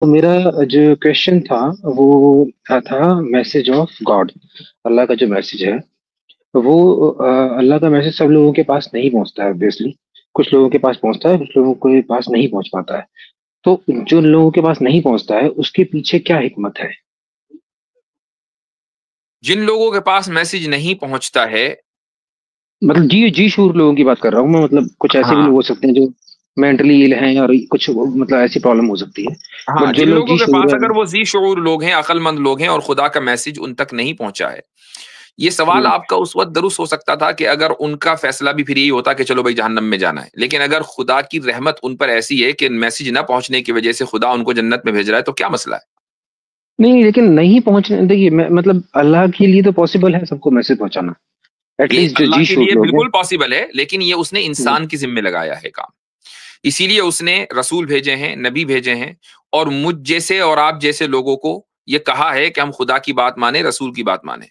تو میرا جو کوشچن تھا وہ تھا میسج آف گاڈ، اللہ کا جو میسج ہے وہ اللہ کا میسج سب لوگوں کے پاس نہیں پہنچتا ہے obviously۔ کچھ لوگوں کے پاس پہنچتا ہے، کچھ لوگوں کے پاس نہیں پہنچ پاتا ہے۔ تو جو لوگوں کے پاس نہیں پہنچتا ہے اس کے پیچھے کیا حکمت ہے؟ جن لوگوں کے پاس میسج نہیں پہنچتا ہے، مطلب جی شور لوگوں کی بات کر رہا ہوں میں، مطلب کچھ ایسے بھی ہاں لوگ ہو سکتے ہیں جو مینٹلی ایل ہیں اور کچھ مطلب ایسی پرابلم ہو سکتی ہے، ہاں بٹ جو جن لوگ لوگوں جی کے شور پاس ہیں۔ اگر وہ ذی شعور لوگ ہیں، عقل مند لوگ ہیں، اور خدا کا میسج ان تک نہیں پہنچا ہے، یہ سوال آپ کا اس وقت درست ہو سکتا تھا کہ اگر ان کا فیصلہ بھی پھر یہی ہوتا کہ چلو بھائی جہنم میں جانا ہے، لیکن اگر خدا کی رحمت ان پر ایسی ہے کہ میسج نہ پہنچنے کی وجہ سے خدا ان کو جنت میں بھیج رہا ہے، تو کیا مسئلہ ہے؟ نہیں لیکن نہیں پہنچنے، دیکھیے مطلب اللہ کے لیے تو پاسبل ہے سب کو میسج پہنچانا، ایٹ یہ لیسٹ جو اللہ جی کے شور لیے لوگ ہیں۔ بالکل پاسبل ہے، لیکن یہ اس نے انسان کی ذمہ لگایا ہے کام، اسی لیے اس نے رسول بھیجے ہیں، نبی بھیجے ہیں، اور مجھ جیسے اور آپ جیسے لوگوں کو یہ کہا ہے کہ ہم خدا کی بات مانیں، رسول کی بات مانیں۔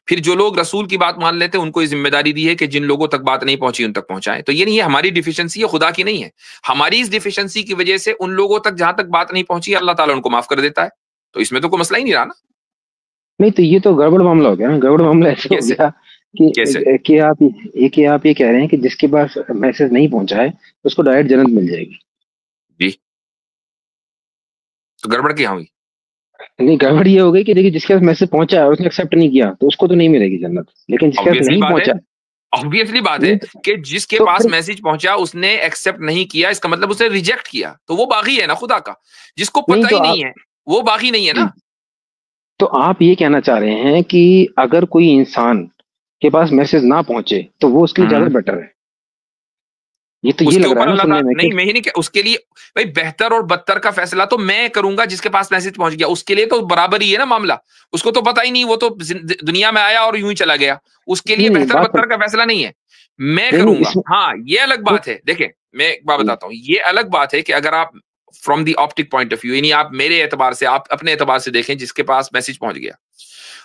پھر جو لوگ رسول کی بات مان لیتے ہیں ان کو یہ ذمہ داری دی ہے کہ جن لوگوں تک بات نہیں پہنچی ان تک پہنچائیں۔ تو یہ نہیں ہے ہماری ڈیفیشنسی ہے، خدا کی نہیں ہے، ہماری اس ڈیفیشنسی کی وجہ سے ان لوگوں تک جہاں تک بات نہیں پہنچی اللہ تعالیٰ ان کو معاف کر دیتا ہے، تو اس میں تو کوئی مسئلہ ہی نہیں رہا نا۔ نہیں تو یہ تو گڑبڑ معاملہ ہو گیا نا، گڑبڑ معاملہ ایسے ہو کیسے گیا کیسے کہ آپ یہ کہہ رہے ہیں کہ جس کے پاس میسج نہیں پہنچا ہے اس کو ڈائریکٹ جنت مل جائے گی۔ جی، تو گڑبڑ کیا ہوئی؟ نہیں گڑبڑ یہ ہو گئی کہ دیکھیے جس کے پاس میسج پہنچا ہے اور اس نے ایکسیپٹ نہیں کیا تو اس کو تو نہیں ملے گی جنت، لیکن جس کے پاس آبویسلی نہیں بات ہے، پہنچا آبویسلی بات ہے نہیں کہ جس کے تو پاس پھر میسج پہنچا اس نے ایکسپٹ نہیں کیا، اس کا مطلب اس نے ریجیکٹ کیا، تو وہ باغی ہے نا خدا کا۔ جس کو نہیں پتہ ہی تو نہیں ہے وہ باغی نہیں ہے نا۔ آپ یہ کہنا چاہ رہے ہیں کہ اگر کوئی انسان کے پاس میسج نہ پہنچے تو وہ اس کے لیے ہوں، زیادہ بیٹر ہے، یہ تو اس یہ کے لگ رہا اوپر ہے نا اللہ سننے تعالیٰ میں کہ نہیں، میں ہی نہیں کہ اس کے لیے بھائی بہتر اور بدتر کا فیصلہ تو میں کروں گا جس کے پاس میسج پہنچ گیا، اس کے لیے تو برابر ہی ہے نا معاملہ۔ اس کو تو پتہ ہی نہیں، وہ تو دنیا میں آیا اور یوں ہی چلا گیا، اس کے لیے نہیں بہتر بات بدتر کا فیصلہ نہیں ہے، میں نہیں کروں نہیں گا۔ اس میں ہاں یہ الگ بات ہے، دیکھیں میں ایک بات بتاتا ہوں، یہ الگ بات ہے کہ اگر آپ from the optic point of view, یعنی آپ میرے اعتبار سے، آپ اپنے اعتبار سے دیکھیں جس کے پاس میسج پہنچ گیا۔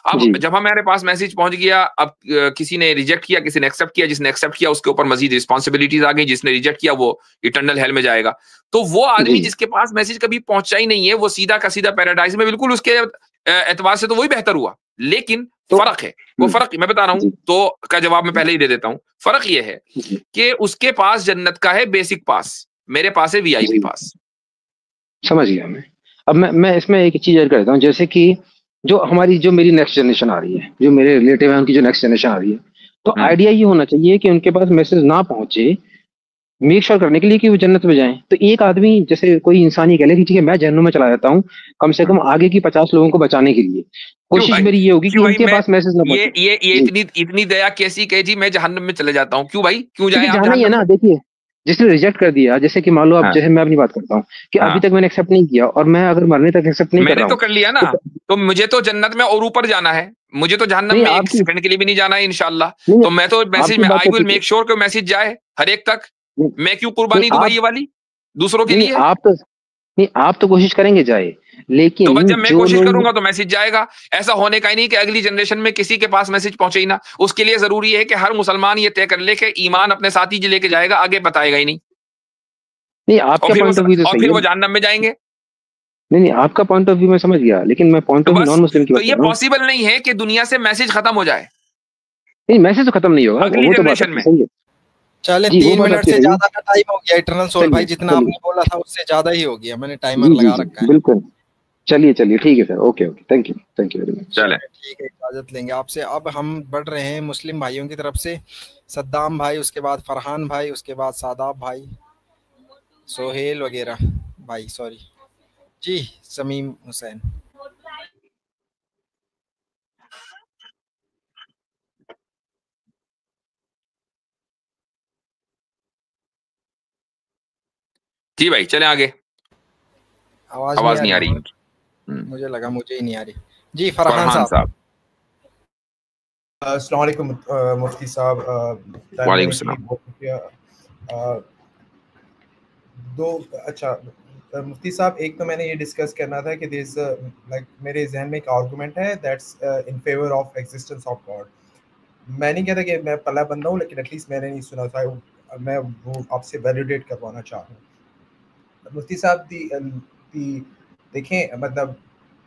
اب جی جب ہمارے پاس میسج پہنچ گیا، اب کسی نے ریجیکٹ کیا، کسی نے ایکسپٹ کیا، جس نے ایکسپٹ کیا اس کے اوپر مزید رسپانسبلٹیز آ گئی، جس نے ریجیکٹ کیا وہ ایٹرنل ہیل میں جائے گا۔ تو وہ آدمی جی جس کے پاس میسج کبھی پہنچا ہی نہیں ہے وہ سیدھا کا سیدھا پیراڈائز میں، بالکل اس کے اعتبار سے تو وہی بہتر ہوا، لیکن تو فرق ہے، وہ فرق میں بتا رہا ہوں جی تو کا جواب میں پہلے ہی دے دیتا ہوں۔ فرق یہ ہے جی کہ اس کے پاس جنت کا ہے بیسک پاس، میرے پاس ہے وی آئی پی جی پاس۔ سمجھ گیا میں۔ اب میں اس میں ایک چیز ایڈ کر دیتا ہوں، جیسے کہ جو میری نیکسٹ جنریشن آ رہی ہے، جو میرے ریلیٹیو ہیں ان کی جو نیکسٹ جنریشن آ رہی ہے، تو آئیڈیا یہ ہونا چاہیے کہ ان کے پاس میسج نہ پہنچے میک شور کرنے کے لیے کہ وہ جنت میں جائیں۔ تو ایک آدمی جیسے کوئی انسان یہ کہہ لے کہ ٹھیک ہے میں جہنم میں چلا جاتا ہوں کم سے کم آگے کی 50 لوگوں کو بچانے کے لیے، کیوں کوشش بھائی، میری یہ ہوگی کیوں کہ ان بھائی کے میں پاس میسج نہ یہ پہنچے۔ یہ یہ جی اتنی دیا کیسی کہ جی میں جہنم میں چلے جاتا ہوں؟ کیوں بھائی، کیوں جائیں کیونکہ آپ جانا ہی ہے جہنم نا، میں؟ دیکھیے جس نے ریجیکٹ کر دیا، جیسے کہ مان لو اب ہاں جیسے میں اپنی بات کرتا ہوں کہ ہاں، ابھی تک میں نے ایکسیپٹ نہیں کیا اور میں اگر مرنے تک ایکسیپٹ نہیں میں کر نے رہا تو ہوں کر لیا نا، تو تو مجھے تو جنت میں اور اوپر جانا ہے، مجھے تو جہنم نہیں میں آپ ایک کی سیکنڈ کے لیے بھی نہیں جانا ہے انشاءاللہ۔ نہیں تو میں تو آپ میسج کی میں بات آئی تو ول ٹھیک ہے، میک شور کہ میسج جائے ہر ایک تک، نہیں میں کیوں نہیں قربانی دوں آپ بھائی یہ والی دوسروں کے نہیں لیے؟ آپ تو نہیں آپ تو کوشش کریں گے جائے، تو بس لیکن جب میں جو کوشش لوگ کروں گا تو میسج جائے گا۔ ایسا ہونے کا ہی نہیں کہ اگلی جنریشن میں کسی کے پاس میسج پہنچے ہی نہ، اس کے لیے ضروری ہے کہ ہر مسلمان یہ طے کر لے کہ ایمان اپنے ساتھ ہی لے کے جائے گا، آگے بتائے گا ہی نہیں، نہیں آپ کا پوائنٹ آف ویو تو اور صحیح پھر ہے، وہ جہنم میں جائیں گے۔ نہیں آپ کا پوائنٹ آف ویو میں سمجھ گیا، لیکن میں پوائنٹ تو آف ویو بس نان مسلم کی تو بات یہ کر رہا ہوں۔ پاسبل نہیں ہے کہ دنیا سے میسج ختم ہو جائے نہیں میسج تو ختم نہیں ہوگا، اگلی وہ تو بات آپ جنریشن کی میں۔ صحیح ہے، چلیں جی وہ 3 بات آپ منٹ کی سے صحیح زیادہ کا ٹائم ہو گیا ایٹرنل ہے، سول بھائی، جتنا آپ چلیے نے بولا تھا اس سے زیادہ ہی ہو گیا، میں نے ٹائمر جی جی لگا جی رکھا ہے۔ بالکل، چلیے ٹھیک ہے sir, okay thank you very much. چلیں چلیں ٹھیک ہے، اجازت لیں گے آپ سے۔ اب ہم بڑھ رہے ہیں مسلم بھائیوں کی طرف سے، صدام بھائی، اس کے بعد فرحان بھائی، اس کے بعد ساداب بھائی، سہیل وغیرہ بھائی، سوری جی سمیم حسین۔ جی بھائی چلیں آگے، آواز نہیں نہیں آ آ رہی رہی، مجھے لگا مجھے ہی نہیں آ رہی۔ جی فرحان فرحان صاحب۔ صاحب۔ السلام علیکم مفتی صاحب، ٹائم وعلیکم دینے کے لیے السلام۔ بہت شکریہ۔ اچھا مفتی صاحب، ایک تو میں نے یہ ڈسکس کرنا تھا کہ لائک میرے ذہن میں ایک آرگومنٹ ہے that's in favour of existence of God. میں نہیں کہتا کہ میں پلہ بندہ ہوں، لیکن ایٹ لیسٹ میں نے نہیں سنا تھا، میں وہ آپ سے ویلیڈیٹ کروانا چاہ رہا ہوں۔ مفتی صاحب، دی دیکھیں مطلب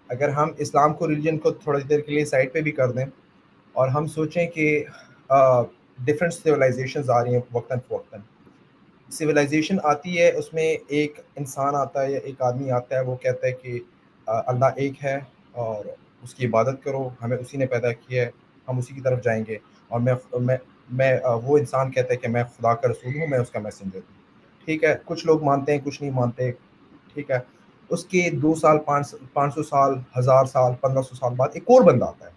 اگر ہم اسلام کو ریلیجن کو تھوڑی دیر کے لیے سائڈ پہ بھی کر دیں اور ہم سوچیں کہ ڈفرینٹ سویلائزیشنز آ رہی ہیں وقتاً فوقتاً. سویلائزیشن آتی ہے, اس میں ایک انسان آتا ہے یا ایک آدمی آتا ہے, وہ کہتا ہے کہ اللہ ایک ہے اور اس کی عبادت کرو, ہمیں اسی نے پیدا کیا ہے, ہم اسی کی طرف جائیں گے. اور میں وہ انسان کہتا ہے کہ میں خدا کا رسول ہوں, میں اس کا میسنجر ہوں. ٹھیک ہے, کچھ لوگ مانتے ہیں, کچھ نہیں مانتے. ٹھیک ہے, اس کے 2 سال 500 سال 1000 سال 1500 سال بعد ایک اور بندہ آتا ہے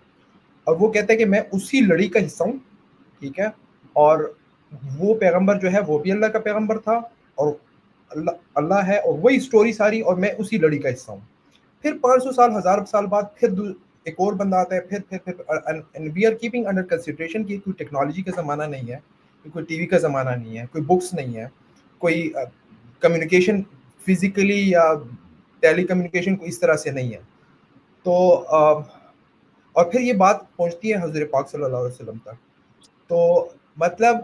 اور وہ کہتا ہے کہ میں اسی لڑی کا حصہ ہوں. ٹھیک ہے, اور وہ پیغمبر جو ہے وہ بھی اللہ کا پیغمبر تھا اور اللہ ہے اور وہی اسٹوری ساری, اور میں اسی لڑی کا حصہ ہوں. پھر 500 سال 1000 سال بعد پھر ایک اور بندہ آتا ہے, پھر we are keeping under consideration کہ کوئی ٹیکنالوجی کا زمانہ نہیں ہے, کوئی ٹی وی کا زمانہ نہیں ہے, کوئی بکس نہیں ہے, کوئی کمیونیکیشن فزیکلی یا ٹیلی کمیونیکیشن کو اس طرح سے نہیں ہے. تو اور پھر یہ بات پہنچتی ہے حضرت پاک صلی اللہ علیہ وسلم تک. تو مطلب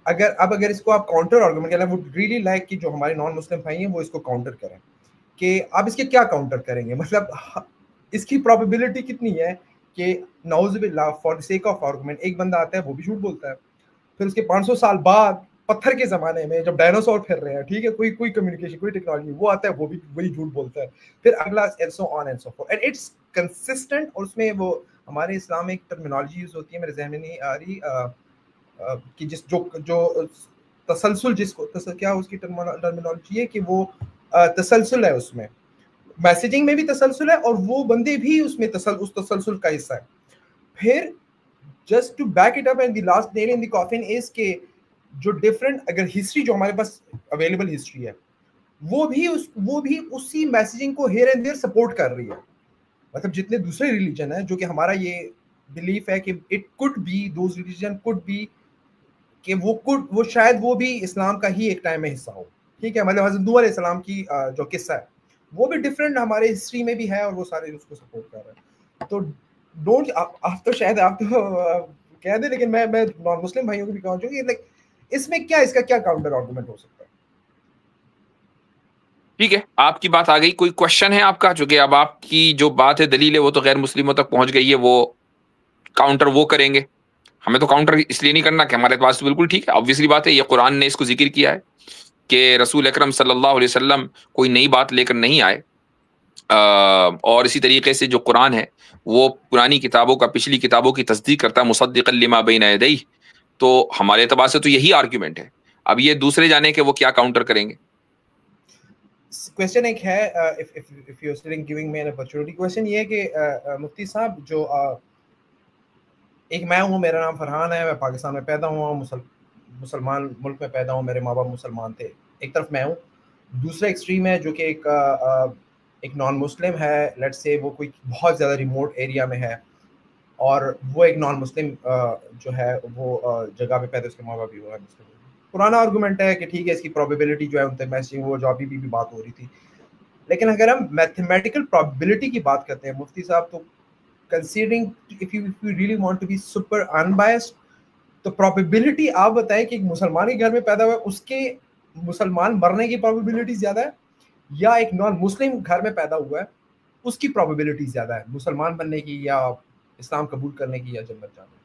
اگر اس کو آپ کاؤنٹر آرگومنٹ کریں, وڈ ریلی لائک کہ جو ہمارے نان مسلم بھائی ہیں وہ اس کو کاؤنٹر کریں کہ آپ اس کے کیا کاؤنٹر کریں گے. مطلب اس کی پروبیبلٹی کتنی ہے کہ نعوذ باللہ فار سیک آف آرگومنٹ ایک بندہ آتا ہے وہ بھی جھوٹ بولتا ہے, پھر اس کے 500 سال بعد پتھر کے زمانے میں جب ڈائناسور پھر رہے ہیں, ٹھیک ہے, کوئی کمیونیکیشن کوئی ٹیکنالوجی, وہ آتا ہے وہ بھی وہی جھوٹ بولتا ہے, پھر اگلا and so on and so forth, and it's consistent. اور اس میں وہ ہمارے اسلام میں ایک ٹرمینالوجی یوز ہوتی ہے, میرے ذہن میں نہیں آ رہی, کہ جو تسلسل, جس کو کیا اس کی ٹرمینالوجی ہے کہ وہ تسلسل ہے, اس میں میسیجنگ میں بھی تسلسل ہے اور وہ بندے بھی اس میں اس تسلسل کا حصہ ہے. پھر just to back it up and the last nail in the coffin is کہ جو ڈفرنٹ اگر ہسٹری جو ہمارے پاس اویلیبل ہسٹری ہے وہ بھی اسی میسیجنگ کو ہیئر اینڈ دیئر سپورٹ کر رہی ہے. مطلب جتنے دوسرے ریلیجن ہیں جو کہ ہمارا یہ بلیف ہے کہ it could be those religion could be کہ وہ شاید وہ بھی اسلام کا ہی ایک ٹائم میں حصہ ہو. ٹھیک ہے, مطلب حضرت نوح علیہ السلام کی جو قصہ ہے وہ بھی ڈفرینٹ ہمارے ہسٹری میں بھی ہے اور وہ سارے اس کو سپورٹ کر رہے ہیں. تو ڈونٹ آپ تو شاید آپ تو کہہ دیں, لیکن میں نان مسلم بھائیوں کو بھی کہوں کہ لائک اس میں کیا, اس کا کیا کاؤنٹر آرگومنٹ ہو سکتا ہے. ٹھیک ہے, آپ کی بات آ گئی. کوئی کوشچن ہے آپ کا, چونکہ اب آپ کی جو بات ہے دلیل ہے وہ تو غیر مسلموں تک پہنچ گئی ہے, وہ کاؤنٹر وہ کریں گے. ہمیں تو کاؤنٹر اس لیے نہیں کرنا کہ ہمارے پاس بالکل ٹھیک ہے, آبویسلی بات ہے, یہ قرآن نے اس کو ذکر کیا ہے کہ رسول اکرم صلی اللہ علیہ وسلم کوئی نئی بات لے کر نہیں آئے, اور اسی طریقے سے جو قرآن ہے وہ پرانی کتابوں کا, پچھلی کتابوں کی تصدیق کرتا ہے, مصدقا لما بین یدیہ. تو ہمارے اعتبار سے تو یہی آرگیومنٹ ہے. اب یہ دوسرے جانے کہ وہ کیا کاؤنٹر کریں گے. کویسچن ایک ہے, if you are still giving me an opportunity, question یہ ہے کہ مفتی صاحب جو ایک میں ہوں, میرا نام فرحان ہے, میں پاکستان میں پیدا ہوا ہوں, مسلمان ملک میں پیدا ہوں, میرے ماں باپ مسلمان تھے, ایک طرف میں ہوں. دوسرا ایکسٹریم ہے جو کہ ایک نان مسلم ہے, لیٹس سے وہ کوئی بہت زیادہ ریموٹ ایریا میں ہے اور وہ ایک نان مسلم جو ہے وہ جگہ پہ پیدا, اس کے ماں باپ بھی ہوا ہے مسلم. پرانا آرگومنٹ ہے کہ ٹھیک ہے, اس کی پروبیبلٹی جو ہے ان تک میسنگ, وہ جو ابھی بھی بات ہو رہی تھی. لیکن اگر ہم میتھمیٹیکل پروبیبلٹی کی بات کرتے ہیں مفتی صاحب, تو considering if you really want to be super unbiased, تو پروبیبلٹی آپ بتائیں کہ ایک مسلمان کے گھر میں پیدا ہوا ہے اس کے مسلمان مرنے کی پروبیبلٹی زیادہ ہے یا ایک نان مسلم گھر میں پیدا ہوا ہے اس کی پروبیبلٹی زیادہ ہے مسلمان بننے کی یا اسلام قبول کرنے کی یا جنت جانے کی.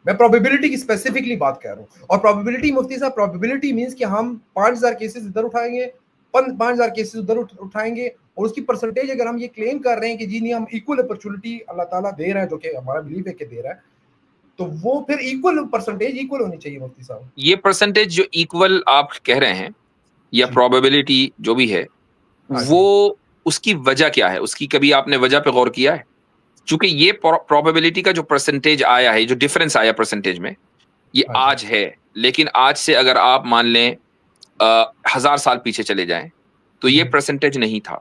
میں پروبیبلٹی کی اسپیسیفکلی بات کر رہا ہوں. اور پروبیبلٹی مفتی صاحب, پروبیبلٹی مینس کہ ہم 5000 کیسز ادھر اٹھائیں گے, 5000 کیسز ادھر اٹھائیں گے, اور اس کی پرسنٹیج اگر ہم یہ کلیم کر رہے ہیں کہ جی نہیں ہم ایکول اپرچونٹی اللہ تعالیٰ دے رہا ہے, جو کہ ہمارا بلیف ہے کہ دے رہا ہے, تو وہ پھر ایکول پرسنٹیج ایکول ہونی چاہیے مفتی صاحب. یہ پرسنٹیج جو ایکول آپ کہہ رہے ہیں یا پروبیبلٹی جو بھی ہے, وہ اس کی وجہ کیا ہے, اس کی کبھی آپ نے وجہ پہ غور کیا ہے؟ چونکہ یہ پروبیبلٹی کا جو پرسنٹیج آیا ہے, جو ڈفرنس آیا پرسنٹیج میں, یہ آج ہے, لیکن آج سے اگر آپ مان لیں 1000 سال پیچھے چلے جائیں تو یہ پرسنٹیج نہیں تھا.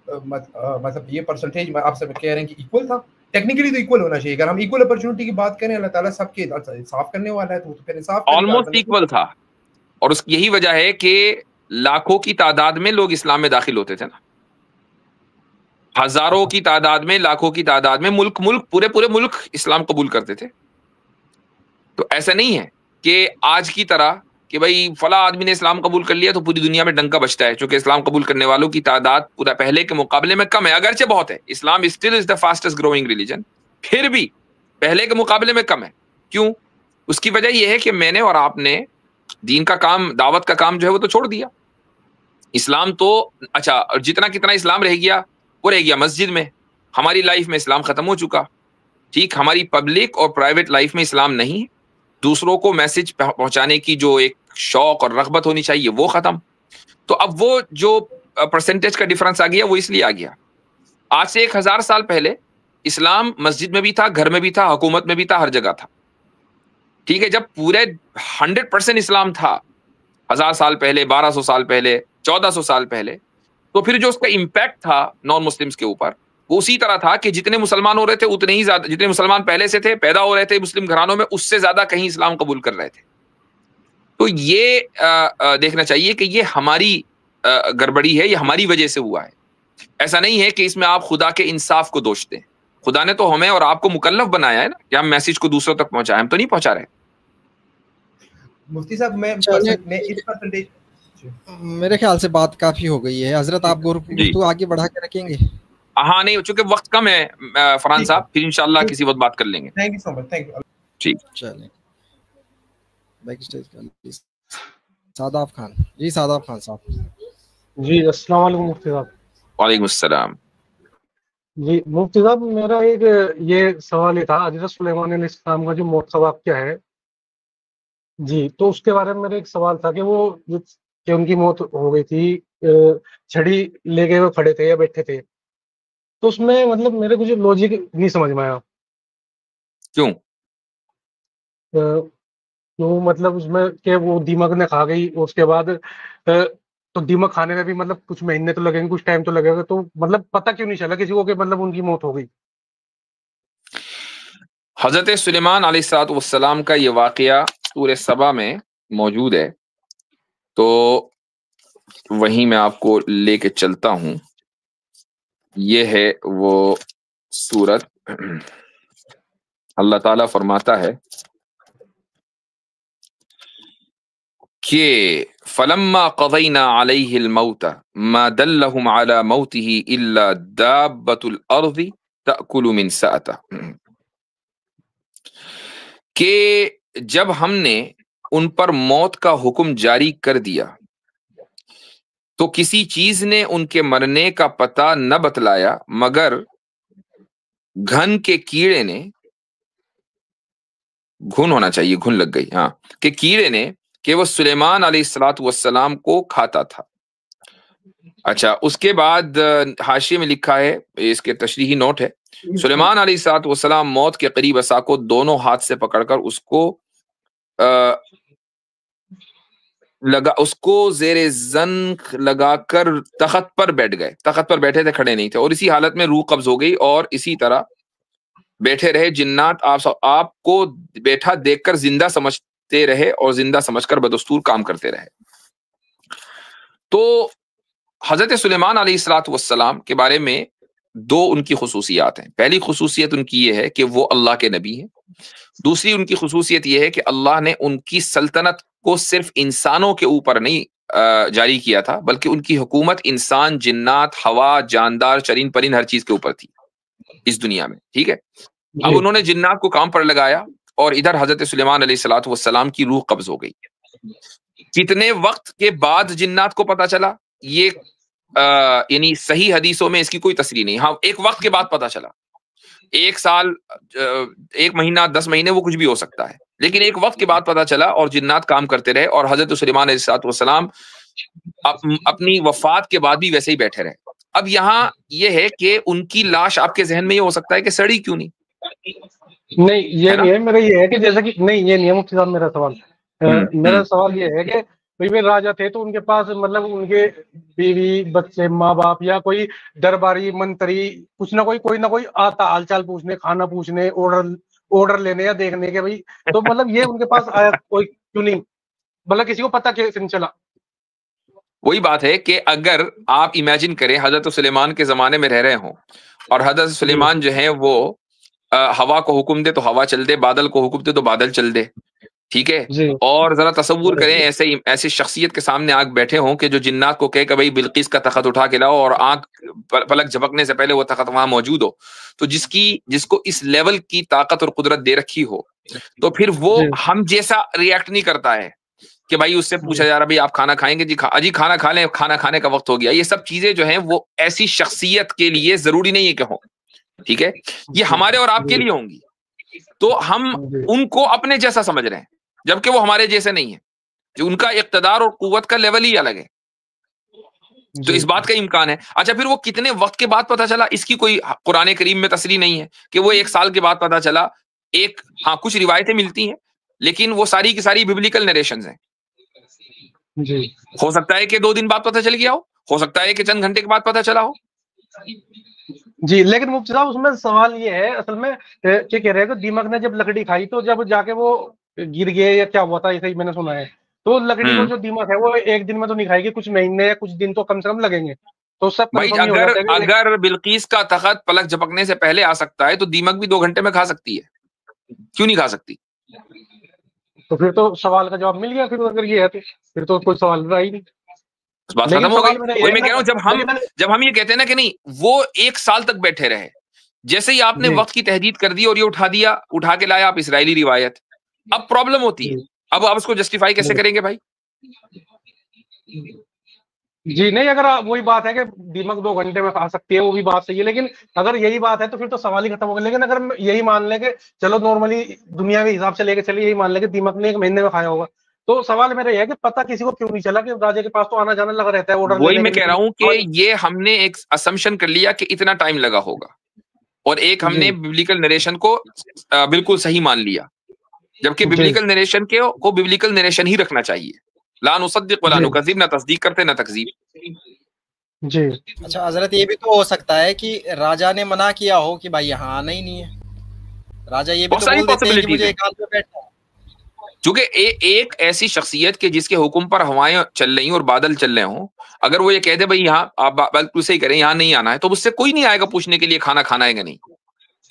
مطلب یہ پرسنٹیج آپ سے کہہ رہے ہیں کہ ایکول تھا. ٹیکنیکلی تو ایکول ہونا چاہیے. اگر ہم ایکول اپرچونٹی کی بات کریں, اللہ تعالیٰ سب کے انصاف کرنے والا ہے, تو پھر انصاف آلموسٹ ایکول تھا. اور اس یہی وجہ ہے کہ لاکھوں کی تعداد میں لوگ اسلام میں داخل ہوتے تھے نا, ہزاروں کی تعداد میں, لاکھوں کی تعداد میں, ملک پورے ملک اسلام قبول کرتے تھے. تو ایسا نہیں ہے کہ آج کی طرح کہ بھائی فلاں آدمی نے اسلام قبول کر لیا تو پوری دنیا میں ڈنکا بجتا ہے، چونکہ اسلام قبول کرنے والوں کی تعداد پورا پہلے کے مقابلے میں کم ہے، اگرچہ بہت ہے، Islam still is the fastest growing religion, پھر بھی پہلے کے مقابلے میں کم ہے. کیوں؟ اس کی وجہ یہ ہے کہ میں نے اور آپ نے دین کا کام، دعوت کا کام جو ہے وہ تو چھوڑ دیا. اسلام تو اچھا جتنا کتنا اسلام رہ گیا وہ رہ گیا مسجد میں، ہماری لائف میں اسلام ختم ہو چکا. ٹھیک، ہماری پبلک اور پرائیویٹ لائف میں اسلام نہیں ہے. دوسروں کو میسج پہنچانے کی جو ایک شوق اور رغبت ہونی چاہیے وہ ختم. تو اب وہ جو پرسنٹیج کا ڈفرنس آ گیا وہ اس لیے آ گیا. آج سے 1000 سال پہلے اسلام مسجد میں بھی تھا، گھر میں بھی تھا، حکومت میں بھی تھا، ہر جگہ تھا. ٹھیک ہے، جب پورے 100% اسلام تھا 1000 سال پہلے، 1200 سال پہلے، 1400 سال پہلے، تو پھر جو اس کا امپیکٹ تھا نان مسلمس کے اوپر وہ اسی طرح تھا کہ جتنے مسلمان ہو رہے تھے اتنے ہی زیادہ، جتنے مسلمان پہلے سے تھے پیدا ہو رہے تھے مسلم گھرانوں میں، اس سے زیادہ کہیں اسلام قبول کر رہے تھے. تو یہ دیکھنا چاہیے کہ یہ ہماری گڑبڑی ہے، یہ ہماری وجہ سے ہوا ہے. ایسا نہیں ہے کہ اس میں آپ خدا کے انصاف کو دوش دیں. خدا نے تو ہمیں اور آپ کو مکلف بنایا ہے نا کہ ہم میسج کو دوسروں تک پہنچائیں، ہم تو نہیں پہنچا رہے. مفتی صاحب میں اس پرسنٹیج میرے خیال سے بات کافی ہو گئی ہے. حضرت آپ گفتگو آگے بڑھا کے رکھیں گے؟ ہاں نہیں، چونکہ وقت کم ہے فرحان صاحب، پھر انشاءاللہ کسی وقت بات کر لیں گے. Thank you so much. Thank you. ٹھیک، چلیں بیک اسٹیج کا ساداب خان. جی ساداب خان صاحب. جی السلام علیکم مفتی صاحب. وعلیکم السلام. جی مفتی صاحب، میرا ایک یہ سوال یہ تھا، حضرت سلیمان علیہ السلام کا جو موت کا واقعہ ہے جی، تو اس کے بارے میں میرا ایک سوال تھا کہ وہ کہ ان کی موت ہو گئی تھی، چھڑی لے کے وہ کھڑے تھے یا بیٹھے تھے، تو اس میں مطلب میرے کو جو لوجک نہیں سمجھ میں آیا. کیوں؟ تو مطلب اس میں کہ وہ دیمک نے کھا گئی، اس کے بعد تو دیمک کھانے میں بھی مطلب کچھ مہینے تو لگیں گے، کچھ ٹائم تو لگے گا، تو مطلب پتہ کیوں نہیں چلا کسی کو کہ مطلب ان کی موت ہو گئی؟ حضرت سلیمان علیہ السلام کا یہ واقعہ سورہ سبا میں موجود ہے، تو وہیں میں آپ کو لے کے چلتا ہوں. یہ ہے وہ سورت. اللہ تعالیٰ فرماتا ہے کہ فلما قضینا علیہ الموت ما دلہم علی موتہ الا دابۃ الارض تأکل من سأتہ، کہ جب ہم نے ان پر موت کا حکم جاری کر دیا تو کسی چیز نے ان کے مرنے کا پتہ نہ بتلایا مگر گھن کے کیڑے نے، گھن ہونا چاہیے، گھن لگ گئی، ہاں، کہ کیڑے نے، کہ وہ سلیمان علیہ السلام کو کھاتا تھا. اچھا، اس کے بعد حاشیے میں لکھا ہے، اس کے تشریحی نوٹ ہے، سلیمان علیہ السلام موت کے قریب عصا کو دونوں ہاتھ سے پکڑ کر اس کو زیر زنخ لگا کر تخت پر بیٹھ گئے. تخت پر بیٹھے تھے، کھڑے نہیں تھے، اور اسی حالت میں روح قبض ہو گئی اور اسی طرح بیٹھے رہے. جنات آپ کو بیٹھا دیکھ کر زندہ سمجھتے رہے اور زندہ سمجھ کر بدستور کام کرتے رہے. تو حضرت سلیمان علیہ السلام کے بارے میں دو ان کی خصوصیات ہیں. پہلی خصوصیت ان کی یہ ہے کہ وہ اللہ کے نبی ہیں. دوسری ان کی خصوصیت یہ ہے کہ اللہ نے ان کی سلطنت کو صرف انسانوں کے اوپر نہیں جاری کیا تھا، بلکہ ان کی حکومت انسان، جنات، ہوا، جاندار، چرند پرند ہر چیز کے اوپر تھی اس دنیا میں. ٹھیک ہے، اب انہوں نے جنات کو کام پر لگایا اور ادھر حضرت سلیمان علیہ السلام کی روح قبض ہو گئی. کتنے وقت کے بعد جنات کو پتا چلا، یہ یعنی صحیح حدیثوں میں اس کی کوئی تصریح نہیں. ہاں، ایک وقت کے بعد پتا چلا، 1 سال، 1 مہینہ، 10 مہینے، وہ کچھ بھی ہو سکتا ہے، لیکن ایک وقت کے بعد پتا چلا اور جنات کام کرتے رہے. اور حضرت سلیمان علیہ السلام اپنی وفات کے بعد بھی ویسے ہی بیٹھے رہے. اب یہاں یہ ہے کہ ان کی لاش آپ کے ذہن میں یہ ہو سکتا ہے کہ سڑی کیوں نہیں؟ نہیں، یہ نہیں ہے. میرا یہ ہے کہ جیسا کہ نہیں، یہ نہیں ہے مفتی صاحب میرا سوال. میرا سوال یہ ہے کہ بھائی راجا تھے تو ان کے پاس مطلب ان کے بیوی، بچے، ماں باپ یا کوئی درباری، منتری، کچھ نہ کوئی نہ کوئی آتا حال چال پوچھنے، کھانا پوچھنے، آرڈر لینے یا دیکھنے کے بھائی، تو مطلب یہ ان کے پاس آیا کوئی کیوں نہیں؟ مطلب کسی کو پتا کیسے نہیں چلا؟ وہی بات ہے کہ اگر آپ امیجن کریں حضرت سلیمان کے زمانے میں رہ رہے ہوں اور حضرت سلیمان جو ہیں وہ ہوا کو حکم دے تو ہوا چل دے، بادل کو حکم دے تو بادل چل دے، ٹھیک ہے. اور ذرا تصور کریں ایسے شخصیت کے سامنے آنکھ بیٹھے ہوں کہ جو جنات کو کہے کہ بھائی بلقیس کا تخت اٹھا کے لاؤ، اور آنکھ پلک جھپکنے سے پہلے وہ تخت وہاں موجود ہو. تو جس کو اس لیول کی طاقت اور قدرت دے رکھی ہو، تو پھر وہ ہم جیسا ریئیکٹ نہیں کرتا ہے کہ بھائی اس سے پوچھا جا رہا بھائی آپ کھانا کھائیں گے؟ جی کھانا کھا لیں، کھانا کھانے کا وقت ہو گیا. یہ سب چیزیں جو ہیں وہ ایسی شخصیت کے لیے ضروری نہیں ہے کہ ہوں. ٹھیک ہے، یہ ہمارے اور آپ کے لیے ہوں گی، تو ہم ان کو اپنے جیسا سمجھ رہے ہیں جبکہ وہ ہمارے جیسے نہیں ہیں. جو ان کا اقتدار اور قوت کا لیول ہی الگ ہے. تو اس بات کا امکان ہے. اچھا، پھر وہ کتنے وقت کے بعد پتا چلا، اس کی کوئی قرآن کریم میں تصریح نہیں ہے کہ وہ 1 سال کے بعد پتا چلا. ہاں کچھ روایتیں ملتی ہیں، لیکن وہ ساری کی ساری بیبلیکل نریشنز ہیں. ہو سکتا ہے کہ 2 دن بعد پتا چل گیا ہو سکتا ہے کہ چند گھنٹے کے بعد پتا چلا ہو. جی، لیکن مفتی صاحب اس میں سوال یہ ہے اصل میں کہ کہہ رہے کہ دیمک نے جب لکڑی کھائی تو جب جا کے وہ گر گئے یا کیا ہوا تھا، ایسا ہی میں نے سنا ہے. تو لکڑی کو جو دیمک ہے وہ 1 دن میں تو نہیں کھائے گی، کچھ مہینے یا کچھ دن تو کم سے کم لگیں گے. تو سب بھائی اگر بلقیس کا تخت پلک جھپکنے سے پہلے آ سکتا ہے تو دیمک بھی 2 گھنٹے میں کھا سکتی ہے، کیوں نہیں کھا سکتی؟ تو پھر تو سوال کا جواب مل گیا. پھر اگر یہ ہے تو پھر تو کوئی سوال رہا ہی نہیں، بات ختم ہو گئی. وہی میں کہہ رہا ہوں، جب ہم یہ کہتے ہیں نا کہ نہیں وہ 1 سال تک بیٹھے رہے، جیسے ہی آپ نے وقت کی تحدید کر دی اور یہ اٹھا کے لایا آپ اسرائیلی روایت، اب پرابلم ہوتی ہے. اب آپ اس کو جسٹیفائی کیسے کریں گے بھائی؟ جی نہیں، اگر وہی بات ہے کہ دیمک 2 گھنٹے میں کھا سکتی ہے، وہ بھی بات صحیح ہے. لیکن اگر یہی بات ہے تو پھر تو سوال ہی ختم ہو گیا. لیکن اگر یہی مان لیں کہ چلو نارملی دنیا کے حساب سے لے کے چلیے، یہی مان لیں کہ دیمک نے 1 مہینے میں کھایا ہوگا، تو سوال میرا یہ ہے کہ پتہ کسی کو کیوں نہیں چلا کہ راجے کے پاس تو آنا جانا لگا رہتا ہے آرڈر وہی لینے میں کے کہہ رہا ہوں کہ یہ ہم نے ایک اسمپشن کر لیا کہ اتنا ٹائم لگا ہوگا، اور ایک ہم نے ببلیکل نریشن کو بالکل صحیح مان لیا، جبکہ ببلیکل نریشن کو ببلیکل نریشن ہی رکھنا چاہیے. لا نصدق ولا نکذب، نہ تصدیق کرتے نہ تکذیب. جی اچھا حضرت، یہ بھی تو ہو سکتا ہے کہ راجا نے منع کیا ہو کہ بھائی یہاں آنا ہی نہیں ہے. راجا یہ بھی تو بول دیتے ہیں کہ مجھے ایک پہ بیٹھنا ہے. چونکہ ایک ایسی شخصیت کے جس کے حکم پر ہوائیں چل رہی ہیں اور بادل چل رہے ہوں، اگر وہ یہ کہہ دے بھائی یہاں آپ بالکل صحیح کریں، یہاں نہیں آنا ہے، تو اس سے کوئی نہیں آئے گا پوچھنے کے لیے کھانا کھانا ہے کہ نہیں.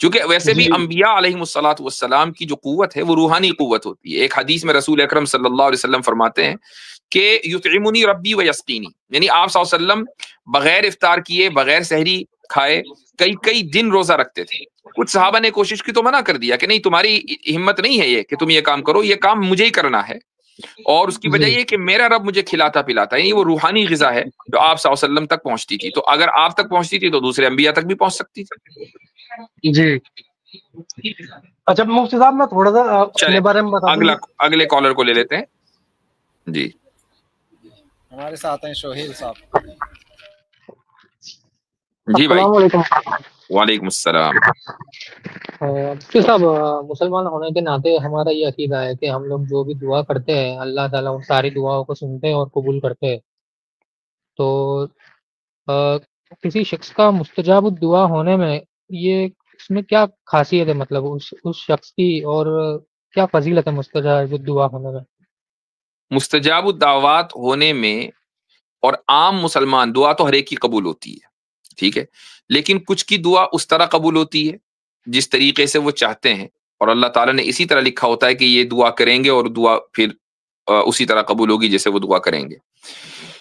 چونکہ ویسے بھی انبیاء علیہم الصلوۃ والسلام کی جو قوت ہے وہ روحانی قوت ہوتی ہے. ایک حدیث میں رسول اکرم صلی اللہ علیہ وسلم فرماتے ہیں کہ یطعمنی ربی و یسقینی، یعنی آپ صلی اللہ علیہ وسلم بغیر افطار کیے، بغیر سحری کھائے کئی دن روزہ رکھتے تھے. کچھ صحابہ نے کوشش کی تو منع کر دیا کہ نہیں، تمہاری ہمت نہیں ہے یہ کہ تم یہ کام کرو، یہ کام مجھے ہی کرنا ہے. اور اس کی وجہ یہ کہ میرا رب مجھے کھلاتا پلاتا ہے، یعنی وہ روحانی غذا ہے جو آپ صلی اللہ علیہ وسلم تک پہنچتی تھی. تو اگر آپ تک پہنچتی تھی تو دوسرے انبیاء تک بھی پہنچ سکتی تھی. جی اچھا مفتی صاحب، میں تھوڑا سا اپنے بارے میں بتا دوں. اگلے کالر کو لے لیتے ہیں. جی ہمارے ساتھ ہیں سہیل صاحب. جی بھائی. السلام علیکم. وعلیکم السلام. مفتی صاحب، مسلمان ہونے کے ناطے ہمارا یہ عقیدہ ہے کہ ہم لوگ جو بھی دعا کرتے ہیں اللہ تعالیٰ ان ساری دعاؤں کو سنتے ہیں اور قبول کرتے ہیں. تو کسی شخص کا مستجاب الدعا ہونے میں یہ اس میں کیا خاصیت ہے، مطلب اس شخص کی، اور کیا فضیلت ہے مستجاب الدعا ہونے میں؟ مستجاب الدعوات ہونے میں اور عام مسلمان دعا تو ہر ایک کی قبول ہوتی ہے، ٹھیک ہے، لیکن کچھ کی دعا اس طرح قبول ہوتی ہے جس طریقے سے وہ چاہتے ہیں، اور اللہ تعالیٰ نے اسی طرح لکھا ہوتا ہے کہ یہ دعا کریں گے اور دعا پھر اسی طرح قبول ہوگی جیسے وہ دعا کریں گے.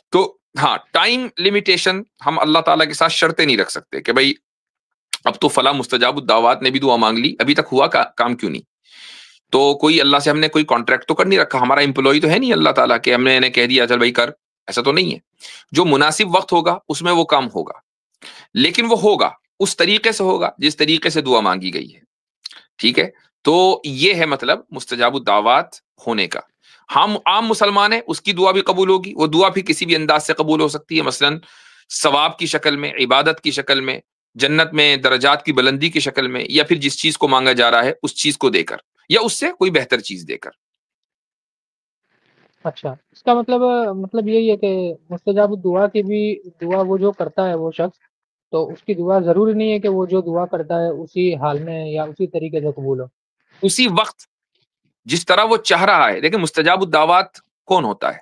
تو ہاں، ٹائم لیمیٹیشن ہم اللہ تعالیٰ کے ساتھ شرطیں نہیں رکھ سکتے کہ بھائی اب تو فلاں مستجاب الدعوات نے بھی دعا مانگ لی، ابھی تک ہوا کام کیوں نہیں. تو کوئی اللہ سے ہم نے کوئی کانٹریکٹ تو کر نہیں رکھا، ہمارا امپلائی تو ہے نہیں اللہ تعالیٰ کہ ہم نے انہیں کہہ دیا چل بھائی کر، ایسا تو نہیں ہے. جو مناسب وقت ہوگا اس میں وہ کام ہوگا، لیکن وہ ہوگا اس طریقے سے ہوگا جس طریقے سے دعا مانگی گئی ہے، ٹھیک ہے. تو یہ ہے مطلب مستجاب الدعوات ہونے کا. ہم عام مسلمان ہیں، اس کی دعا بھی قبول ہوگی، وہ دعا بھی کسی بھی انداز سے قبول ہو سکتی ہے، مثلا ثواب کی شکل میں، عبادت کی شکل میں، جنت میں درجات کی بلندی کی شکل میں، یا پھر جس چیز کو مانگا جا رہا ہے اس چیز کو دے کر، یا اس سے کوئی بہتر چیز دے کر. اچھا، اس کا مطلب یہی ہے کہ مستجاب الدعا کی بھی دعا وہ جو کرتا ہے وہ شخص، تو اس کی دعا ضروری نہیں ہے کہ وہ جو دعا کرتا ہے اسی حال میں یا اسی طریقے سے قبول ہو، اسی وقت جس طرح وہ چاہ رہا ہے. لیکن مستجاب الدعوات کون ہوتا ہے؟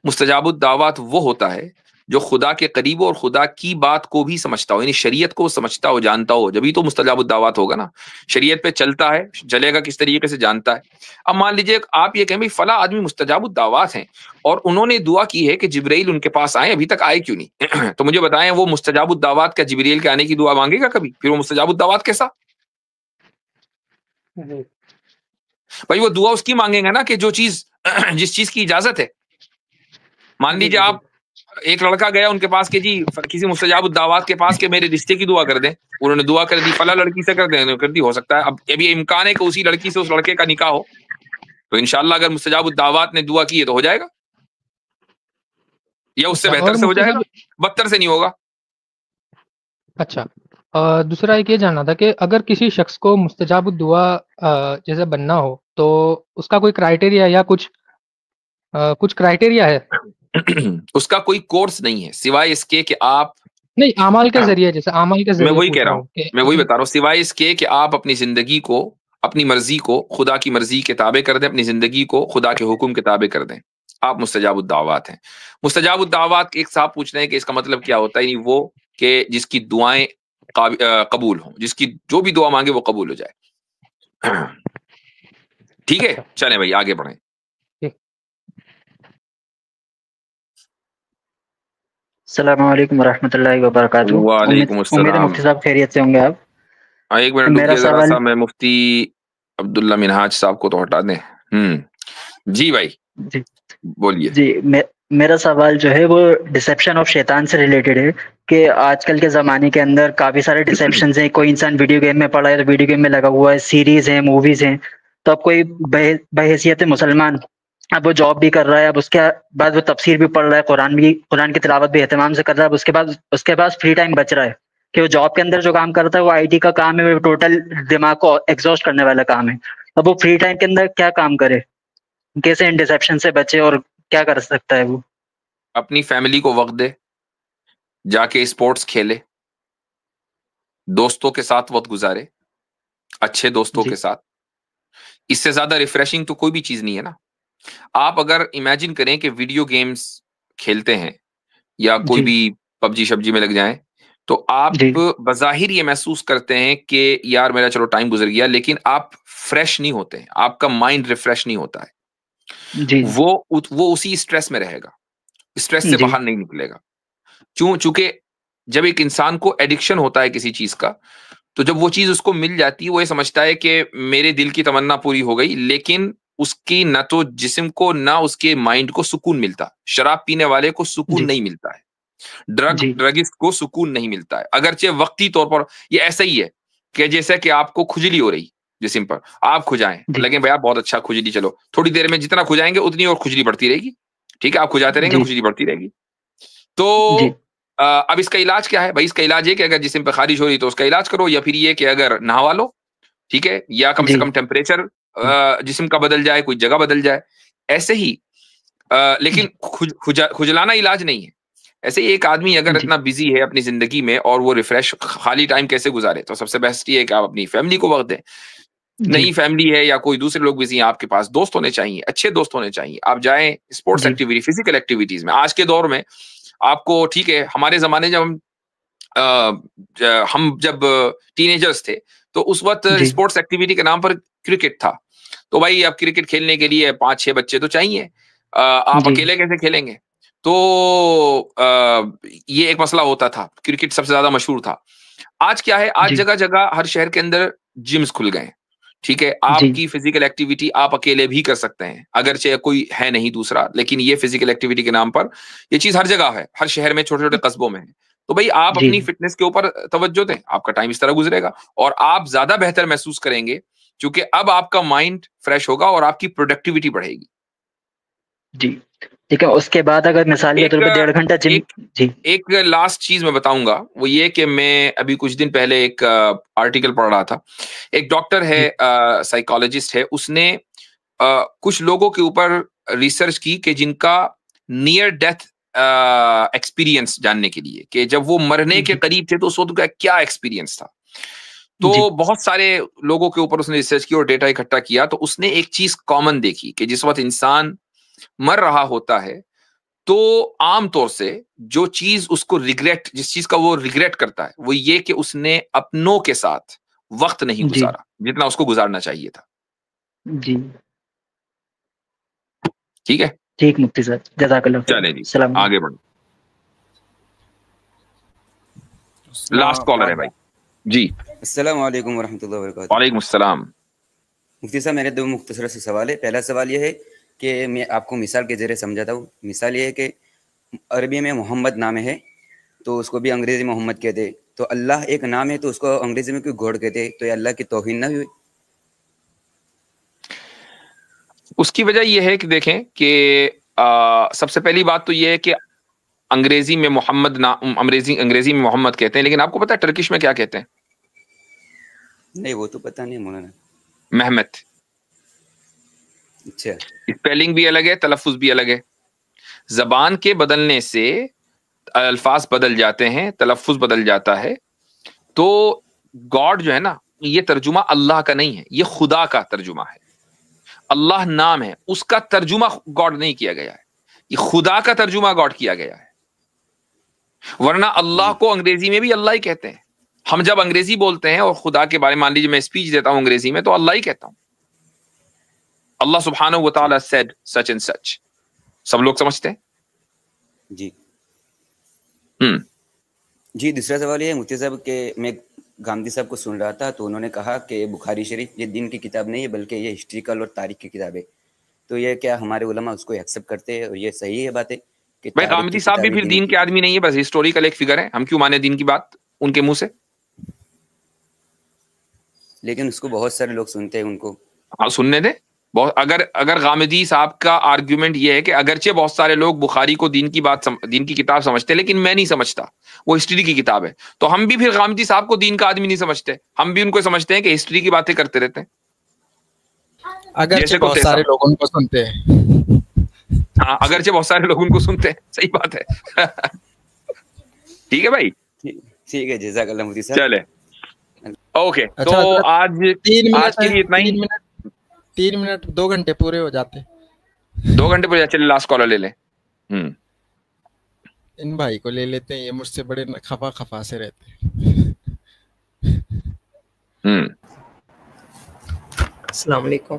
مستجاب الدعوات وہ ہوتا ہے جو خدا کے قریب ہو اور خدا کی بات کو بھی سمجھتا ہو، یعنی شریعت کو سمجھتا ہو، جانتا ہو، جبھی تو مستجاب الدعوات ہوگا نا. شریعت پہ چلتا ہے، چلے گا کس طریقے سے جانتا ہے. اب مان لیجیے آپ یہ کہیں بھائی فلاں آدمی مستجاب الدعوات ہیں اور انہوں نے دعا کی ہے کہ جبرائیل ان کے پاس آئے، ابھی تک آئے کیوں نہیں؟ تو مجھے بتائیں وہ مستجاب الدعوات کا جبرائیل کے آنے کی دعا مانگے گا کبھی؟ پھر وہ مستجاب الدعوات کیسا؟ بھائی وہ دعا اس کی مانگیں گے نا کہ جو چیز جس چیز کی اجازت ہے. مان لیجیے آپ ایک لڑکا گیا ان کے پاس کہ جی کسی مستجاب الدعوات کے پاس کہ میرے رشتے کی دعا کر دیں، انہوں نے دعا کر دی فلاں لڑکی سے کر دیں، کر دی. ہو سکتا ہے اب ابھی امکان ہے کہ اسی لڑکی سے اس لڑکے کا نکاح ہو، تو انشاءاللہ اگر مستجاب الدعوات نے دعا کی ہے تو ہو جائے گا، یا اس سے بہتر سے ہو جائے گا، بدتر سے نہیں ہوگا. اچھا، دوسرا ایک یہ جاننا تھا کہ اگر کسی شخص کو مستجاب الدعا جیسے بننا ہو تو اس کا کوئی کرائٹیریا یا کچھ کرائٹیریا ہے؟ اس کا کوئی کورس نہیں ہے سوائے اس کے کہ آپ نہیں، اعمال کے ذریعے، جیسے اعمال کے ذریعے میں وہی کہہ رہا ہوں، میں وہی بتا رہا ہوں، سوائے اس کے کہ آپ اپنی زندگی کو، اپنی مرضی کو خدا کی مرضی کے تابع کر دیں، اپنی زندگی کو خدا کے حکم کے تابع کر دیں، آپ مستجاب الدعوات ہیں. مستجاب الدعوات ایک صاحب پوچھ رہے ہیں کہ اس کا مطلب کیا ہوتا ہے؟ یعنی وہ کہ جس کی دعائیں قبول ہوں، جس کی جو بھی دعا مانگے وہ قبول ہو جائے. ٹھیک ہے، چلیں بھائی آگے بڑھیں. السلام علیکم ورحمۃ اللہ وبرکاتہ. وعلیکم السلام. امید ہے مفتی صاحب خیریت سے ہوں گے آپ. ایک منٹ میرا رکیے ذرا سوال، سا، میں مفتی عبداللہ منہاج صاحب کو تو ہٹا دیں. جی بھائی جی بولیے. جی میرا سوال جو ہے وہ ڈسیپشن آف شیطان سے ریلیٹڈ ہے کہ آج کل کے زمانے کے اندر کافی سارے ڈسیپشنز ہیں. کوئی انسان ویڈیو گیم میں پڑا ہے تو ویڈیو گیم میں لگا ہوا ہے، سیریز ہیں، موویز ہیں. تو اب کوئی بحیثیت مسلمان اب وہ جاب بھی کر رہا ہے، اب اس کے بعد وہ تفسیر بھی پڑھ رہا ہے، قرآن کی تلاوت بھی اہتمام سے کر رہا ہے. اب اس کے پاس فری ٹائم بچ رہا ہے کہ وہ جاب کے اندر جو کام کرتا ہے وہ IT کا کام ہے، وہ ٹوٹل دماغ کو ایگزاسٹ کرنے والا کام ہے. اب وہ فری ٹائم کے اندر کیا کام کرے، کیسے ان ڈسیپشن سے بچے اور کیا کر سکتا ہے وہ؟ اپنی فیملی کو وقت دے، جا کے اسپورٹس کھیلے، دوستوں کے ساتھ وقت گزارے، اچھے دوستوں کے ساتھ. اس سے زیادہ ریفریشنگ تو کوئی بھی چیز نہیں ہے نا. آپ اگر امیجن کریں کہ ویڈیو گیمز کھیلتے ہیں یا کوئی بھی PUBG شبجی میں لگ جائیں تو آپ بظاہر یہ محسوس کرتے ہیں کہ یار میرا چلو ٹائم گزر گیا، لیکن آپ فریش نہیں ہوتے ہیں، آپ کا مائنڈ ریفریش نہیں ہوتا ہے. وہ اسی اسٹریس میں رہے گا، اسٹریس سے باہر نہیں نکلے گا. چونکہ جب ایک انسان کو ایڈکشن ہوتا ہے کسی چیز کا، تو جب وہ چیز اس کو مل جاتی ہے وہ یہ سمجھتا ہے کہ میرے دل کی تمنا پوری ہو گئی، لیکن اس کی نہ تو جسم کو نہ اس کے مائنڈ کو سکون ملتا. شراب پینے والے کو سکون نہیں ملتا ہے، ڈرگسٹ کو سکون نہیں ملتا ہے، اگرچہ وقتی طور پر. یہ ایسا ہی ہے کہ جیسا کہ آپ کو کھجلی ہو رہی جسم پر، آپ کھجائیں، لیکن بھائی آپ بہت اچھا کھجلی، چلو تھوڑی دیر میں جتنا کھجائیں گے اتنی اور کھجلی بڑھتی رہے گی. ٹھیک ہے، آپ کھجاتے رہیں گے، کھجلی بڑھتی رہے گی. تو اب اس کا علاج کیا ہے بھائی؟ اس کا علاج ہے کہ اگر جسم پہ خارش ہو رہی تو اس کا علاج کرو، یا پھر یہ کہ اگر نہوا لو، ٹھیک ہے، یا کم سے کم ٹیمپریچر جسم کا بدل جائے، کوئی جگہ بدل جائے، ایسے ہی. لیکن کھجلانا علاج نہیں ہے. ایسے ہی ایک آدمی اگر اتنا بزی ہے اپنی زندگی میں اور وہ ریفریش خالی ٹائم کیسے گزارے؟ تو سب سے بیسٹ یہ ہے کہ آپ اپنی فیملی کو وقت دیں. نئی فیملی ہے یا کوئی دوسرے لوگ بزی ہیں، آپ کے پاس دوست ہونے چاہیے، اچھے دوست ہونے چاہیے. آپ جائیں اسپورٹس ایکٹیویٹی، فزیکل ایکٹیویٹیز میں. آج کے دور میں آپ کو، ٹھیک ہے، ہمارے زمانے جب ہم جب ٹین ایجرز تھے تو اس وقت اسپورٹس ایکٹیویٹی کے نام پر کرکٹ تھا. تو بھائی اب کرکٹ کھیلنے کے لیے 5-6 بچے تو چاہیے، آپ اکیلے کیسے کھیلیں گے؟ تو یہ ایک مسئلہ ہوتا تھا. کرکٹ سب سے زیادہ مشہور تھا. آج کیا ہے؟ آج جگہ جگہ ہر شہر کے اندر جمز کھل گئے. ٹھیک ہے، آپ کی فزیکل ایکٹیویٹی آپ اکیلے بھی کر سکتے ہیں، اگرچہ کوئی ہے نہیں دوسرا، لیکن یہ فزیکل ایکٹیویٹی کے نام پر یہ چیز ہر جگہ ہے، ہر شہر میں، چھوٹے چھوٹے قصبوں میں ہے. تو بھائی آپ اپنی فٹنس کے اوپر توجہ دیں، آپ کا ٹائم اس طرح گزرے گا اور آپ زیادہ بہتر محسوس کریں گے، کیونکہ اب آپ کا مائنڈ فریش ہوگا اور آپ کی پروڈکٹیوٹی بڑھے گی. ٹھیک ہے. اس کے بعد اگر مثال کے طور پہ 1.5 گھنٹہ جم. ایک لاسٹ چیز میں بتاؤں گا، وہ یہ کہ میں ابھی کچھ دن پہلے ایک آرٹیکل پڑھ رہا تھا. ایک ڈاکٹر ہے، سائیکالوجسٹ ہے، اس نے کچھ لوگوں کے اوپر ریسرچ کی کہ جن کا نیئر ڈیتھ ایکسپیرینس جاننے کے لیے، کہ جب وہ مرنے کے قریب تھے تو اس وقت کا کیا ایکسپیرینس تھا. تو بہت سارے لوگوں کے اوپر اس نے ریسرچ کی اور ڈیٹا اکٹھا کیا. تو اس نے ایک چیز کامن دیکھی کہ جس وقت انسان مر رہا ہوتا ہے تو عام طور سے جو چیز اس کو ریگریٹ، جس چیز کا وہ ریگریٹ کرتا ہے وہ یہ کہ اس نے اپنوں کے ساتھ وقت نہیں جی گزارا جتنا اس کو گزارنا چاہیے تھا. جی ٹھیک ہے، ٹھیک مفتی صاحب، جزاک اللہ خیر. چلیں جی السلام علیکم. آگے بڑھو. لاسٹ کالر ہے بھائی. جی السلام علیکم ورحمۃ اللہ وبرکاتہ. وعلیکم السلام. مفتی صاحب میرے دو مختصر سے سوال ہے. پہلا سوال یہ ہے کہ میں آپ کو مثال کے ذریعے سمجھاتا ہوں. مثال یہ ہے کہ عربی میں محمد نام ہے تو اس کو بھی انگریزی میں محمد کہتے ہیں، تو اللہ ایک نام ہے تو اس کو انگریزی میں کیوں گوڈ کہتے ہیں؟ تو یہ اللہ کی توہین نہ ہوئی؟ اس کی وجہ یہ ہے کہ دیکھیں کہ سب سے پہلی بات تو یہ ہے کہ انگریزی میں محمد نام انگریزی میں محمد کہتے ہیں، لیکن آپ کو پتا ہے ٹرکش میں کیا کہتے ہیں؟ نہیں وہ تو پتہ نہیں مولانا. محمد. اچھا، اسپیلنگ بھی الگ ہے، تلفظ بھی الگ ہے. زبان کے بدلنے سے الفاظ بدل جاتے ہیں، تلفظ بدل جاتا ہے. تو گاڈ جو ہے نا، یہ ترجمہ اللہ کا نہیں ہے، یہ خدا کا ترجمہ ہے. اللہ نام ہے، اس کا ترجمہ گاڈ نہیں کیا گیا ہے، یہ خدا کا ترجمہ گاڈ کیا گیا ہے. ورنہ اللہ کو انگریزی میں بھی اللہ ہی کہتے ہیں. ہم جب انگریزی بولتے ہیں اور خدا کے بارے میں مان لیجیے میں اسپیچ دیتا ہوں انگریزی میں تو اللہ ہی کہتا ہوں. اللہ سبحانہ و تعالی said such and such. سب لوگ سمجھتے ہیں؟ جی جی. دوسرا سوال یہ ہے مفتی صاحب کہ میں گاندھی صاحب کو سن رہا تھا تو انہوں نے کہا کہ بخاری شریف یہ دین کی کتاب نہیں ہے بلکہ یہ ہسٹریکل اور تاریخ کی کتاب ہے. تو یہ کیا ہمارے علماء اس کو ایکسیپٹ کرتے ہیں اور یہ صحیح ہے بات ہے کہ بھائی غامدی صاحب بھی پھر دین کے آدمی نہیں ہے، بس ہسٹوریکل ایک فگر ہے. ہم کیوں مانے دین کی بات ان کے منہ سے؟ لیکن اس کو بہت سارے لوگ سنتے ہیں ان کو. ہاں سننے دیں. اگر غامدی صاحب کا آرگیومنٹ یہ ہے کہ اگرچہ بہت سارے لوگ بخاری کو دین کی کتاب سمجھتے ہیں لیکن میں نہیں سمجھتا، وہ ہسٹری کی کتاب ہے، تو ہم بھی پھر غامدی صاحب کو دین کا آدمی نہیں سمجھتے، ہم بھی ان کو سمجھتے ہیں کہ ہسٹری کی باتیں کرتے رہتے ہیں. اگرچہ بہت سارے لوگ ان کو سنتے ہیں. ہاں اگرچہ بہت سارے لوگ ان کو سنتے ہیں، صحیح بات ہے. ٹھیک ہے بھائی، ٹھیک ہے، جزاک اللہ مفتی صاحب. چلے اوکے. تو آج کے لیے اتنا ہی. 3 منٹ 2 گھنٹے پورے ہو جاتے. 2 گھنٹے پورے. چلے لاسٹ کالر لے لیں. ان بھائی کو لے لیتے ہیں، یہ مجھ سے بڑے خفا سے رہتے ہیں. السلام علیکم.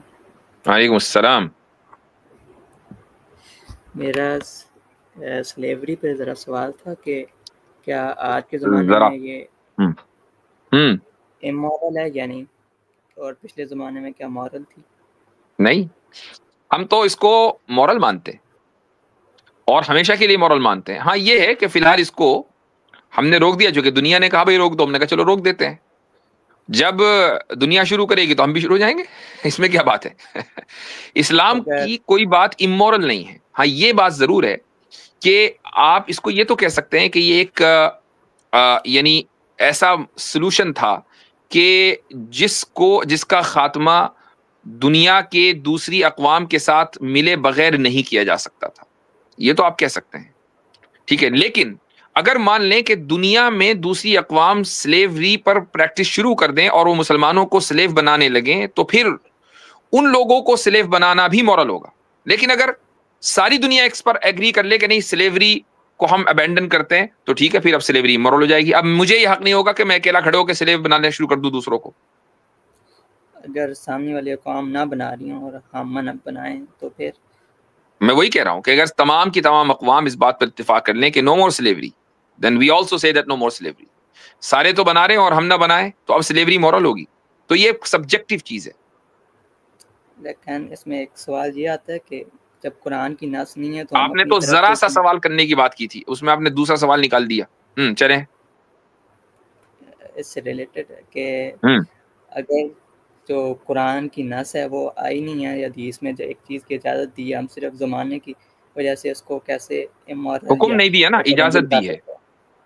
وعلیکم السلام. میرا سلیوری پہ ذرا سوال تھا کہ کیا آج کے زمانے میں یہ امورل ہے یا نہیں، اور پچھلے زمانے میں کیا مورل تھی؟ نہیں، ہم تو اس کو مورل مانتے ہیں اور ہمیشہ کے لیے مورل مانتے ہیں. ہاں یہ ہے کہ فی الحال اس کو ہم نے روک دیا، جو کہ دنیا نے کہا بھائی روک دو، ہم نے کہا چلو روک دیتے ہیں. جب دنیا شروع کرے گی تو ہم بھی شروع ہو جائیں گے، اس میں کیا بات ہے. اسلام کی کوئی بات امورل نہیں ہے. ہاں یہ بات ضرور ہے کہ آپ اس کو یہ تو کہہ سکتے ہیں کہ یہ ایک یعنی ایسا سلوشن تھا کہ جس کا خاتمہ دنیا کے دوسری اقوام کے ساتھ ملے بغیر نہیں کیا جا سکتا تھا. یہ تو آپ کہہ سکتے ہیں، ٹھیک ہے. لیکن اگر مان لیں کہ دنیا میں دوسری اقوام سلیوری پر پریکٹس شروع کر دیں اور وہ مسلمانوں کو سلیو بنانے لگیں تو پھر ان لوگوں کو سلیو بنانا بھی مورل ہوگا. لیکن اگر ساری دنیا ایکس پر ایگری کر لے کہ نہیں سلیوری کو ہم ابینڈن کرتے ہیں تو ٹھیک ہے، پھر اب سلیوری مورل ہو جائے گی. اب مجھے یہ حق نہیں ہوگا کہ میں اکیلا کھڑے ہو کے سلیو بنانا شروع کر دوں دوسروں کو. اگر سامنے والی اقوام نہ بنا رہی ہوں اور ہم نہ بنائیں تو پھر میں وہی کہہ رہا ہوں کہ اگر تمام کی تمام اقوام اس بات پر اتفاق کر لیں کہ نو مور slavery, then we also say that no more slavery. سارے تو بنا رہے ہیں اور ہم نہ بنائیں تو اب سلیوری مورل ہوگی. تو یہ ایک سبجیکٹیو چیز ہے. لیکن اس میں ایک سوال یہ آتا ہے کہ جب قرآن کی نص نہیں ہے تو آپ نے تو ذرا سا سوال کرنے کی بات کی تھی، اس میں آپ نے دوسرا سوال نکال دیا. چلیں اس سے ریلیٹڈ ہے کہ اگر جو قرآن کی نص ہے وہ آئی نہیں ہے یا حدیث میں جو ایک چیز کی اجازت دی ہے، ہم صرف زمانے کی وجہ سے اس کو کیسے حکم نہیں دیا نا، اجازت دی ہے.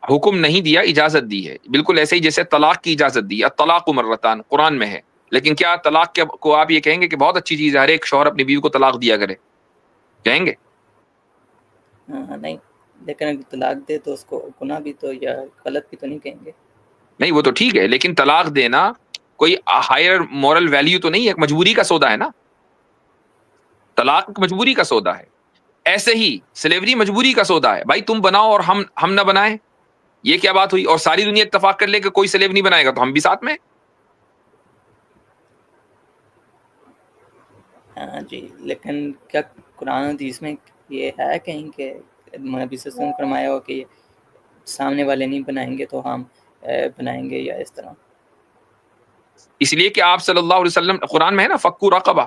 حکم نہیں دیا، اجازت دی ہے. بالکل ایسے ہی جیسے طلاق کی اجازت دی ہے، طلاق مرتان قرآن میں ہے. لیکن کیا طلاق کو آپ یہ کہیں گے کہ بہت اچھی چیز ہے ہر ایک شوہر اپنی بیوی کو طلاق دیا کرے؟ کہیں گے؟ نہیں. لیکن اگر طلاق دے تو اس کو گناہ بھی تو یا غلط بھی تو نہیں کہیں گے. نہیں وہ تو ٹھیک ہے، لیکن طلاق دینا کوئی ہائر مورل ویلیو تو نہیں ہے، ایک مجبوری کا سودا ہے نا. طلاق مجبوری کا سودا ہے. ایسے ہی سلیوری مجبوری کا سودا ہے، بھائی تم بناؤ اور ہم نہ بنائیں، یہ کیا بات ہوئی؟ اور ساری دنیا اتفاق کر لے کہ کوئی سلیو نہیں بنائے گا تو ہم بھی ساتھ میں. ہاں جی، لیکن کیا قرآن حدیث میں یہ ہے کہیں کہ نبی صلی اللہ علیہ وسلم نے فرمایا ہو کہ سامنے والے نہیں بنائیں گے تو ہم بنائیں گے، یا اس طرح؟ اس لیے کہ آپ صلی اللہ علیہ وسلم، قرآن میں ہے نا فکو رقبہ،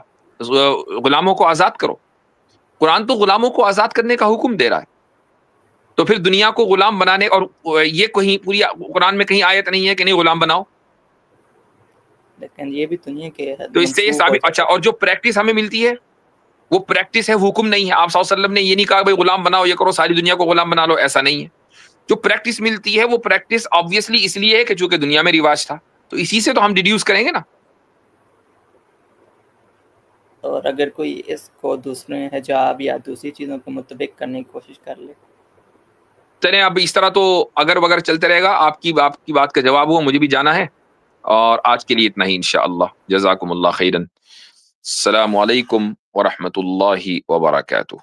غلاموں کو آزاد کرو. قرآن تو غلاموں کو آزاد کرنے کا حکم دے رہا ہے، تو پھر دنیا کو غلام بنانے، اور یہ کہیں پوری قرآن میں کہیں آیت نہیں ہے کہ نہیں غلام بناؤ. لیکن یہ بھی دنیا کے تو اس سے یہ ثابت. اچھا، اور جو پریکٹس ہمیں ملتی ہے وہ پریکٹس ہے، حکم نہیں ہے. آپ صلی اللہ علیہ وسلم نے یہ نہیں کہا بھائی غلام بناؤ، یہ کرو ساری دنیا کو غلام بنا لو، ایسا نہیں ہے. جو پریکٹس ملتی ہے وہ پریکٹس آبویسلی اس لیے ہے کہ چونکہ دنیا میں رواج تھا، تو اسی سے تو ہم ڈیڈیوس کریں گے نا. اور اگر کوئی اس کو دوسرے حجاب یا دوسری چیزوں کو مطابق کرنے کی کوشش کر لے، چلیں اب اس طرح تو اگر وگر چلتے رہے گا. آپ کی بات کا جواب ہوا، مجھے بھی جانا ہے، اور آج کے لیے اتنا ہی انشاءاللہ. جزاکم اللہ خیرن. السلام علیکم ورحمۃ اللہ وبرکاتہ.